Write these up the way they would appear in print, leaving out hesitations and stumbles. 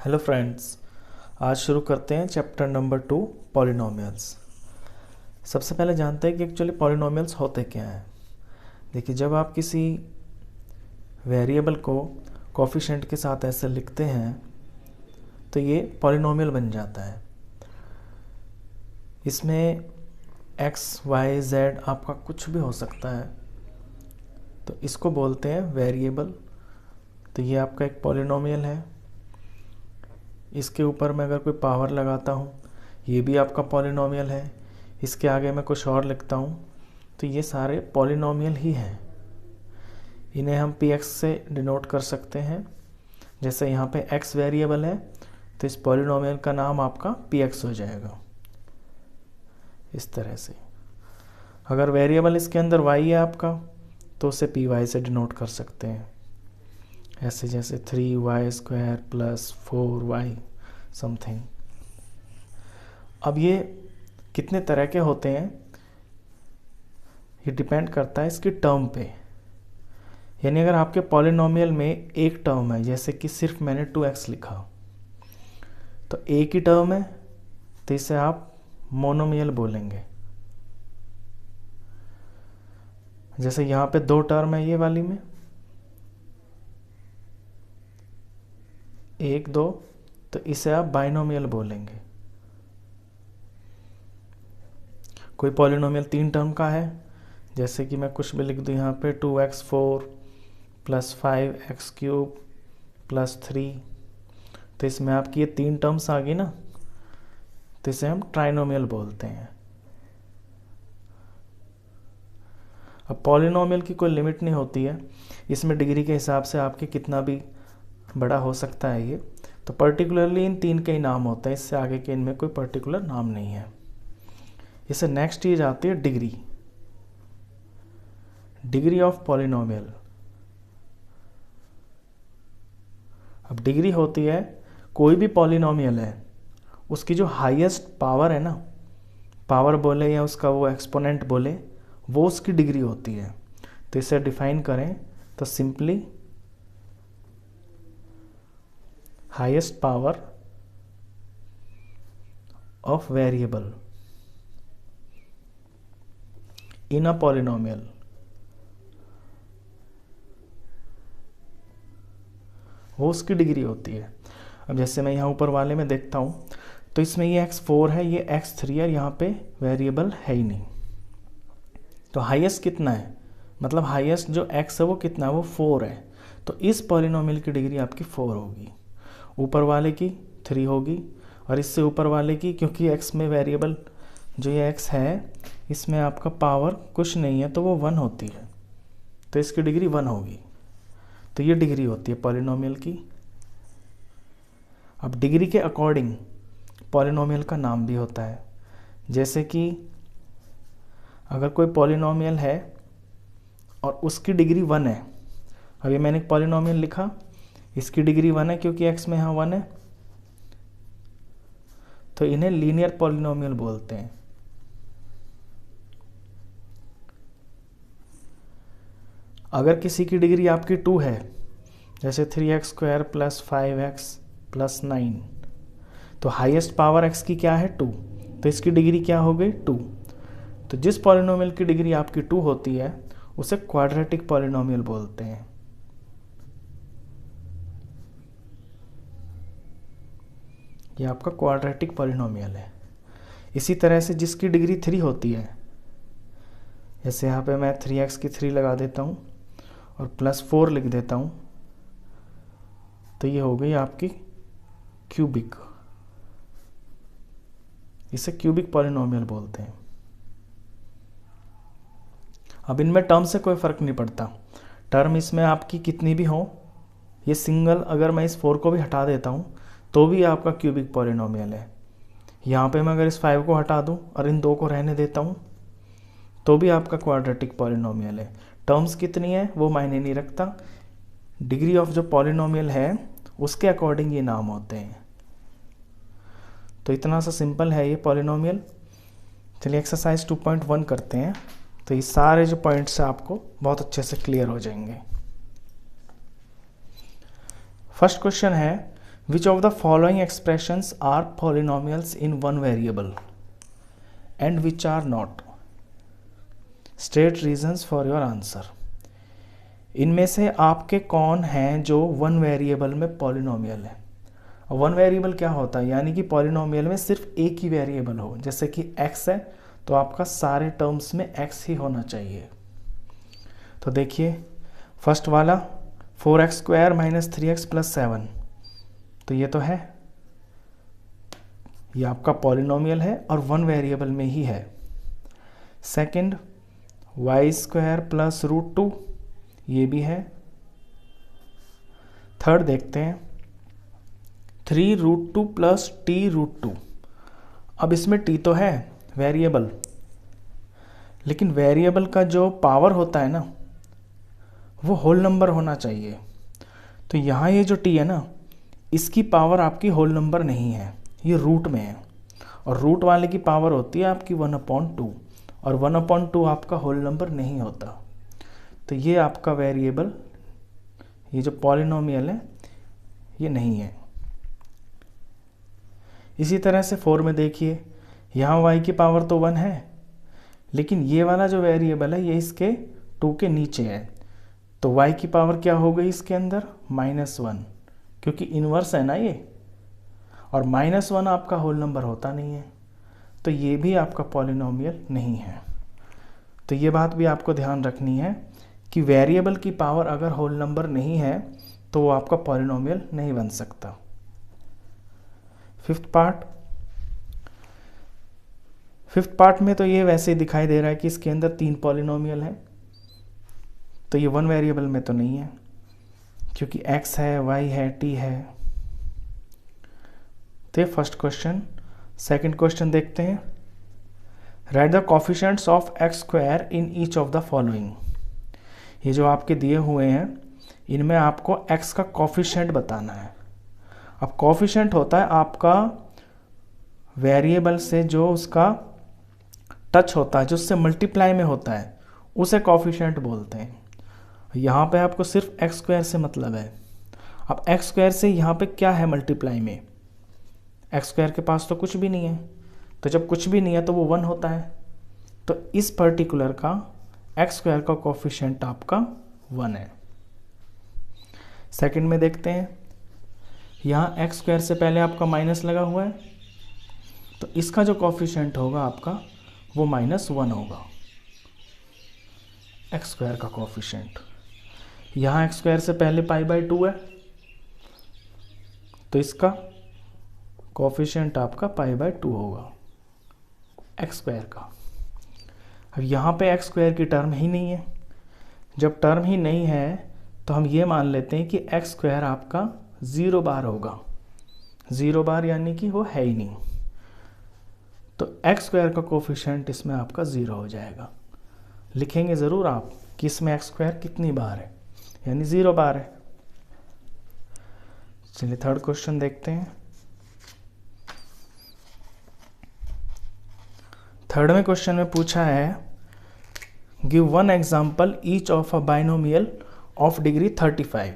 Hello friends, आज शुरू करते हैं चैप्टर नंबर 2 पॉलिनोमियल्स। सबसे पहले जानते हैं कि एक्चुअली पॉलिनोमियल्स होते क्या हैं। देखिए, जब आप किसी वेरिएबल को कोफिशिएंट के साथ ऐसे लिखते हैं तो ये पॉलिनोमियल बन जाता है। इसमें एक्स वाई जेड आपका कुछ भी हो सकता है, तो इसको बोलते हैं वेरिएबल। तो ये आपका एक पॉलिनोमियल है। इसके ऊपर मैं अगर कोई पावर लगाता हूँ, ये भी आपका पॉलिनोमियल है। इसके आगे मैं कुछ और लिखता हूँ, तो ये सारे पॉलिनोमियल ही हैं। इन्हें हम px से डिनोट कर सकते हैं। जैसे यहाँ पे x वेरिएबल है, तो इस पॉलिनोमियल का नाम आपका px हो जाएगा। इस तरह से अगर वेरिएबल इसके अंदर y है आपका, तो उसे py से डिनोट कर सकते हैं। ऐसे जैसे 3y² प्लस 4y समथिंग। अब ये कितने तरह के होते हैं, ये डिपेंड करता है इसकी टर्म पे। यानी अगर आपके पॉलिनोमियल में एक टर्म है, जैसे कि सिर्फ मैंने 2x लिखा, तो एक ही टर्म है, तो इसे आप मोनोमियल बोलेंगे। जैसे यहाँ पे दो टर्म है, ये वाली में 1 2, तो इसे आप बाइनोमियल बोलेंगे। कोई पॉलिनोमियल 3 टर्म का है, जैसे कि मैं कुछ भी लिख दूँ यहाँ पे 2x4 प्लस 5x³ प्लस 3, तो इसमें आपकी ये 3 टर्म्स आ गई ना, तो इसे हम ट्राइनोमियल बोलते हैं। अब पॉलिनोमियल की कोई लिमिट नहीं होती है, इसमें डिग्री के हिसाब से आपके कितना भी बड़ा हो सकता है ये। तो पर्टिकुलरली इन 3 के ही नाम होते हैं, इससे आगे के इनमें कोई पर्टिकुलर नाम नहीं है। इससे नेक्स्ट चीज आती है डिग्री ऑफ पॉलिनोमियल। अब डिग्री होती है, कोई भी पॉलिनोमियल है उसकी जो हाईएस्ट पावर है ना, पावर बोले या उसका वो एक्सपोनेंट बोले, वो उसकी डिग्री होती है। तो इसे डिफाइन करें तो simply highest power of variable in a polynomial, वो उसकी डिग्री होती है। अब जैसे मैं यहाँ ऊपर वाले में देखता हूँ, तो इसमें ये x4 है, ये x3 है, यहाँ पे वेरिएबल है ही नहीं। तो हाईएस्ट कितना है, मतलब हाईएस्ट जो x है वो कितना है, वो 4 है। तो इस पॉलिनोमियल की डिग्री आपकी 4 होगी। ऊपर वाले की 3 होगी, और इससे ऊपर वाले की, क्योंकि x में वेरिएबल जो ये x है, इसमें आपका पावर कुछ नहीं है, तो वो 1 होती है, तो इसकी डिग्री 1 होगी। तो ये डिग्री होती है पॉलिनोमियल की। अब डिग्री के अकॉर्डिंग पॉलिनोमियल का नाम भी होता है। जैसे कि अगर कोई पॉलिनोमियल है और उसकी डिग्री 1 है, अभी मैंने एक पॉलिनोमियल लिखा, इसकी डिग्री 1 है क्योंकि x में यहाँ 1 है, तो इन्हें लीनियर पॉलिनोमियल बोलते हैं। अगर किसी की डिग्री आपकी 2 है, जैसे 3x² प्लस 5x प्लस 9, तो हाईएस्ट पावर x की क्या है 2, तो इसकी डिग्री क्या हो गई 2। तो जिस पॉलिनोमियल की डिग्री आपकी 2 होती है उसे क्वाड्रेटिक पॉलिनोमियल बोलते हैं। ये आपका क्वाड्रेटिक पॉलिनोमियल है। इसी तरह से जिसकी डिग्री 3 होती है, जैसे यहाँ पे मैं 3x की 3 लगा देता हूँ और प्लस 4 लिख देता हूँ, तो ये हो गई आपकी क्यूबिक। इसे क्यूबिक पॉलिनोमियल बोलते हैं। अब इनमें टर्म से कोई फ़र्क नहीं पड़ता, टर्म इसमें आपकी कितनी भी हो, ये सिंगल, अगर मैं इस 4 को भी हटा देता हूँ तो भी आपका क्यूबिक पॉलिनोमियल है। यहाँ पे मैं अगर इस 5 को हटा दूँ और इन 2 को रहने देता हूँ तो भी आपका क्वाड्रेटिक पॉलिनोमियल है। टर्म्स कितनी है वो मायने नहीं रखता, डिग्री ऑफ जो पॉलिनोमियल है उसके अकॉर्डिंग ये नाम होते हैं। तो इतना सा सिंपल है ये पॉलिनोमियल। चलिए एक्सरसाइज 2.1 करते हैं, तो ये सारे जो पॉइंट्स आपको बहुत अच्छे से क्लियर हो जाएंगे। फर्स्ट क्वेश्चन है which of the following expressions are polynomials in one variable and which are not, state reasons for your answer. इनमें से आपके कौन हैं जो वन वेरिएबल में पॉलिनोमियल है। वन वेरिएबल क्या होता है, यानी कि पॉलिनोमियल में सिर्फ एक ही वेरिएबल हो, जैसे कि x है तो आपका सारे टर्म्स में x ही होना चाहिए। तो देखिए फर्स्ट वाला 4x² - 3x + 7, तो ये तो है, ये आपका पॉलिनोमियल है और वन वेरिएबल में ही है। सेकंड y² + √2, ये भी है। थर्ड देखते हैं 3√2 + t√2। अब इसमें t तो है वेरिएबल, लेकिन वेरिएबल का जो पावर होता है ना वो होल नंबर होना चाहिए। तो यहाँ ये जो t है ना, इसकी पावर आपकी होल नंबर नहीं है, ये रूट में है, और रूट वाले की पावर होती है आपकी 1/2, और 1/2 आपका होल नंबर नहीं होता। तो ये आपका वेरिएबल, ये जो पॉलिनोमियल है ये नहीं है। इसी तरह से 4 में देखिए, यहाँ y की पावर तो 1 है, लेकिन ये वाला जो वेरिएबल है ये इसके 2 के नीचे है, तो y की पावर क्या हो गई इसके अंदर -1, क्योंकि इन्वर्स है ना ये, और -1 आपका होल नंबर होता नहीं है, तो ये भी आपका पॉलिनोमियल नहीं है। तो ये बात भी आपको ध्यान रखनी है कि वेरिएबल की पावर अगर होल नंबर नहीं है तो वो आपका पॉलिनोमियल नहीं बन सकता। फिफ्थ पार्ट में तो ये वैसे ही दिखाई दे रहा है कि इसके अंदर 3 पॉलिनोमियल है, तो ये वन वेरिएबल में तो नहीं है, क्योंकि x है, y है, t है। तो ये फर्स्ट क्वेश्चन। सेकंड क्वेश्चन देखते हैं, right the coefficients of x² in each of the following. ये जो आपके दिए हुए हैं इनमें आपको x का कोफिशिएंट बताना है। अब कोफिशिएंट होता है आपका वेरिएबल से जो उसका टच होता है, जो उससे मल्टीप्लाई में होता है, उसे कोफिशिएंट बोलते हैं। यहाँ पे आपको सिर्फ x² से मतलब है। अब x² से यहाँ पे क्या है मल्टीप्लाई में, x² के पास तो कुछ भी नहीं है, तो जब कुछ भी नहीं है तो वो 1 होता है, तो इस पर्टिकुलर का x² का कोफिशिएंट आपका 1 है। सेकंड में देखते हैं, यहाँ x² से पहले आपका माइनस लगा हुआ है, तो इसका जो कोफिशिएंट होगा आपका वो -1 होगा, x² का कोफिशिएंट। यहाँ x² से पहले π/2 है, तो इसका कोफिशिएंट आपका π/2 होगा x² का। अब यहाँ पे x² की टर्म ही नहीं है, जब टर्म ही नहीं है तो हम ये मान लेते हैं कि x² आपका 0 बार होगा। 0 बार यानी कि वो है ही नहीं, तो x² का कोफिशिएंट इसमें आपका 0 हो जाएगा। लिखेंगे ज़रूर आप कि इसमें x² कितनी बार है, यानी 0 बार है। चलिए थर्ड क्वेश्चन देखते हैं। थर्ड में क्वेश्चन में पूछा है, give one example each of a binomial of degree 35।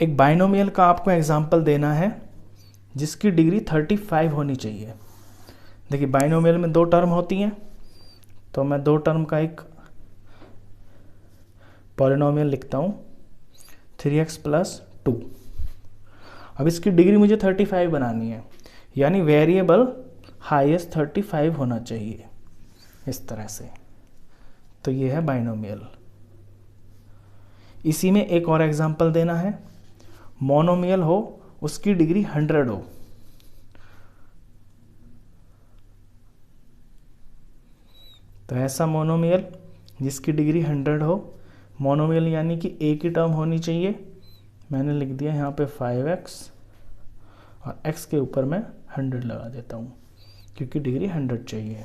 एक बाइनोमियल का आपको एग्जाम्पल देना है जिसकी डिग्री 35 होनी चाहिए। देखिए बाइनोमियल में 2 टर्म होती हैं, तो मैं 2 टर्म का एक पॉलिनोमियल लिखता हूँ 3x + 2। अब इसकी डिग्री मुझे 35 बनानी है, यानी वेरिएबल हाईएस्ट 35 होना चाहिए, इस तरह से। तो ये है बाइनोमियल। इसी में एक और एग्जांपल देना है, मोनोमियल हो, उसकी डिग्री 100 हो। तो ऐसा मोनोमियल जिसकी डिग्री 100 हो, मोनोमियल यानी कि एक ही टर्म होनी चाहिए। मैंने लिख दिया यहाँ पे 5x और x के ऊपर मैं 100 लगा देता हूँ, क्योंकि डिग्री 100 चाहिए।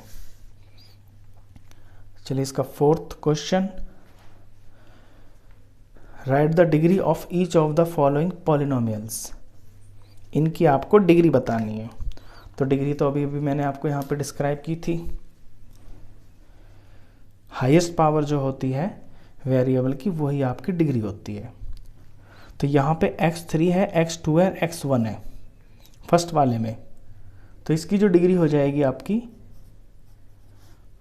चलिए इसका fourth question, right the degree of each of the following polynomials. इनकी आपको डिग्री बतानी है। तो डिग्री तो अभी मैंने आपको यहाँ पे डिस्क्राइब की थी। हाईएस्ट पावर जो होती है वेरिएबल की, वही आपकी डिग्री होती है। तो यहाँ पे x3 है, x2 है, x1 है फर्स्ट वाले में, तो इसकी जो डिग्री हो जाएगी आपकी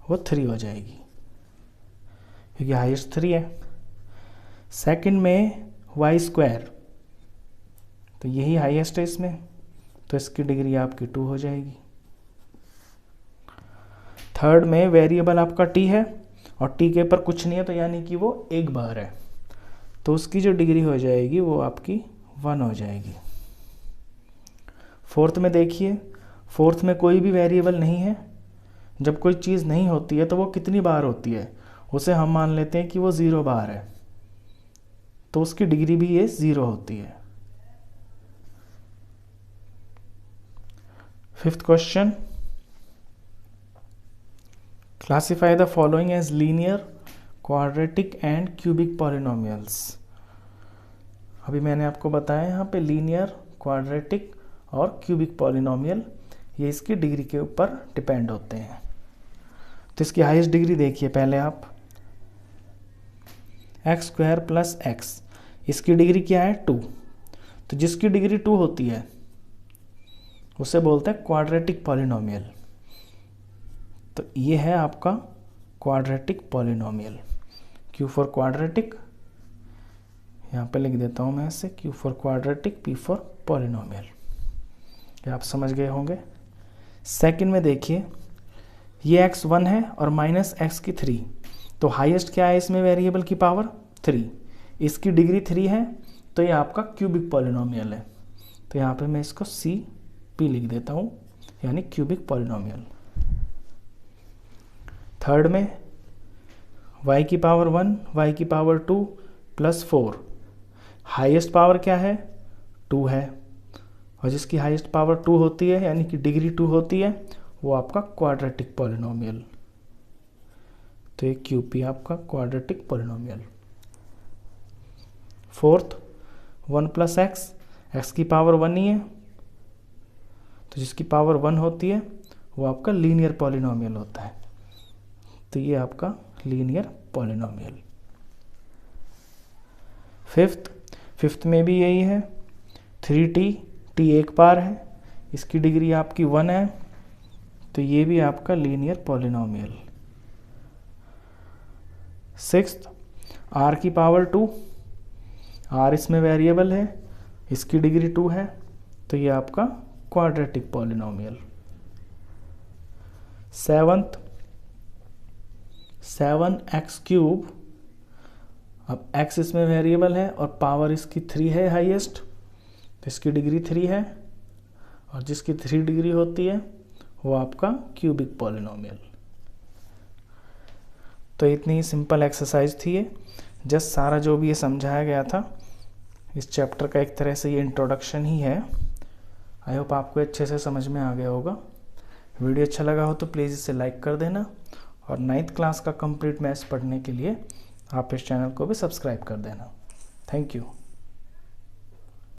वो 3 हो जाएगी क्योंकि हाईएस्ट 3 है। सेकंड में y², तो यही हाईएस्ट है इसमें, तो इसकी डिग्री आपकी 2 हो जाएगी। थर्ड में वेरिएबल आपका t है और t के ऊपर कुछ नहीं है, तो यानी कि वो एक बार है, तो उसकी जो डिग्री हो जाएगी वो आपकी 1 हो जाएगी। फोर्थ में देखिए, फोर्थ में कोई भी वेरिएबल नहीं है। जब कोई चीज़ नहीं होती है तो वो कितनी बार होती है, उसे हम मान लेते हैं कि वो 0 बार है, तो उसकी डिग्री भी ये 0 होती है। Fifth question, classify the following as linear, quadratic and cubic polynomials. अभी मैंने आपको बताया यहाँ पे लीनियर, क्वाड्रेटिक और क्यूबिक पॉलिनोमियल ये इसकी डिग्री के ऊपर डिपेंड होते हैं। तो इसकी हाईएस्ट डिग्री देखिए पहले आप, x² + x, इसकी डिग्री क्या है 2, तो जिसकी डिग्री 2 होती है उसे बोलते हैं क्वाड्रेटिक पॉलिनोमियल। तो ये है आपका quadratic polynomial. Q for quadratic, यहाँ पे लिख देता हूँ मैं इसे, Q for quadratic, P for polynomial, ये आप समझ गए होंगे। सेकंड में देखिए, ये x1 है और -x3, तो हाईएस्ट क्या है इसमें वेरिएबल की पावर 3, इसकी डिग्री 3 है, तो ये आपका क्यूबिक पॉलिनोमियल है। तो यहाँ पे मैं इसको CP लिख देता हूँ, यानी क्यूबिक पॉलिनोमियल। थर्ड में y की पावर 1, y की पावर 2 + 4, हाईएस्ट पावर क्या है 2 है, और जिसकी हाईएस्ट पावर 2 होती है यानी कि डिग्री 2 होती है वो आपका क्वाड्रेटिक पॉलिनोमियल। तो ये QP आपका quadratic polynomial. Fourth 1 + x, x की पावर 1 ही है, तो जिसकी पावर 1 होती है वो आपका लीनियर पॉलिनोमियल होता है। तो ये आपका लीनियर पॉलिनोमियल। फिफ्थ में भी यही है, 3t, t एक बार है, इसकी डिग्री आपकी 1 है, तो ये भी आपका लीनियर पॉलिनोमियल। सिक्स्थ r की पावर 2, r इसमें वेरिएबल है, इसकी डिग्री 2 है, तो ये आपका क्वाड्रेटिक पॉलिनोमियल। सेवंथ 7x³, अब x इसमें वेरिएबल है और पावर इसकी 3 है हाईएस्ट, तो इसकी डिग्री 3 है, और जिसकी 3 डिग्री होती है वो आपका क्यूबिक पॉलिनोमियल। तो इतनी ही सिंपल एक्सरसाइज थी ये, जस्ट सारा जो भी ये समझाया गया था इस चैप्टर का एक तरह से ये इंट्रोडक्शन ही है। आई होप आपको अच्छे से समझ में आ गया होगा। वीडियो अच्छा लगा हो तो प्लीज़ इसे लाइक कर देना, और 9th क्लास का कंप्लीट मैथ्स पढ़ने के लिए आप इस चैनल को भी सब्सक्राइब कर देना। Thank you.